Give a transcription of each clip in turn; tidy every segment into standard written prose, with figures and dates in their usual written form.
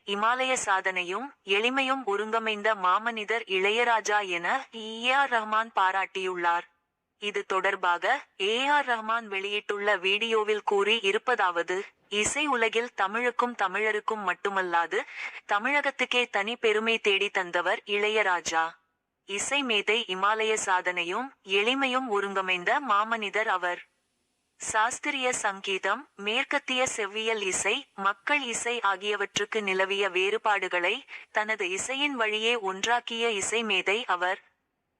இமாலய சாதனையும் எளிமையும் ஒருங்கமைந்த மாமனிதர் இளையராஜா என ரஹ்மான் பாராட்டியுள்ளார். இது தொடர்பாக ரஹ்மான் வெளியிட்டுள்ள வீடியோவில் கூறி இருப்பதாவது: இசை உலகில் தமிழுக்கும் தமிழருக்கும் மட்டுமல்லாது தமிழகத்துக்கே தனி பெருமை தேடி தந்தவர் இளையராஜா. இசை மேதை, இமாலய சாதனையும் எளிமையும் ஒருங்கமைந்த மாமனிதர் அவர். சாஸ்திரிய சங்கீதம், மேற்கத்திய செவ்வியல் இசை, மக்கள் இசை ஆகியவற்றுக்கு நிலவிய வேறுபாடுகளை தனது இசையின் வழியே ஒன்றாக்கிய இசை மேதை அவர்.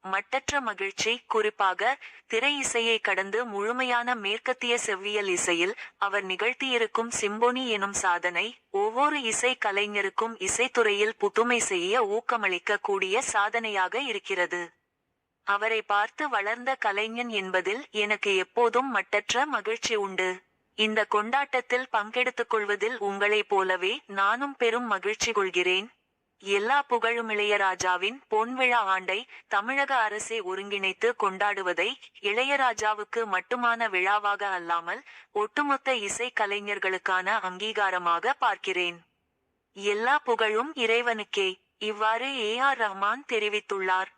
மட்டற்ற மகிழ்ச்சி, குறிப்பாக திரை இசையை கடந்து முழுமையான மேற்கத்திய செவ்வியல் இசையில் அவர் நிகழ்த்தியிருக்கும் சிம்போனி எனும் சாதனை ஒவ்வொரு இசை கலைஞருக்கும் இசைத்துறையில் புதுமை செய்ய ஊக்கமளிக்க கூடிய சாதனையாக இருக்கிறது. அவரை பார்த்து வளர்ந்த கலைஞன் என்பதில் எனக்கு எப்போதும் மட்டற்ற மகிழ்ச்சி உண்டு. இந்த கொண்டாட்டத்தில் பங்கெடுத்துக் கொள்வதில் உங்களைப் போலவே நானும் பெரும் மகிழ்ச்சி கொள்கிறேன். எல்லா புகழும் இளையராஜாவின் பொன்விழா ஆண்டை தமிழக அரசே ஒருங்கிணைத்து கொண்டாடுவதை இளையராஜாவுக்கு மட்டுமான விழாவாக அல்லாமல் ஒட்டுமொத்த இசை கலைஞர்களுக்கான அங்கீகாரமாக பார்க்கிறேன். எல்லா புகழும் இறைவனுக்கே. இவ்வாறு ரஹ்மான் தெரிவித்துள்ளார்.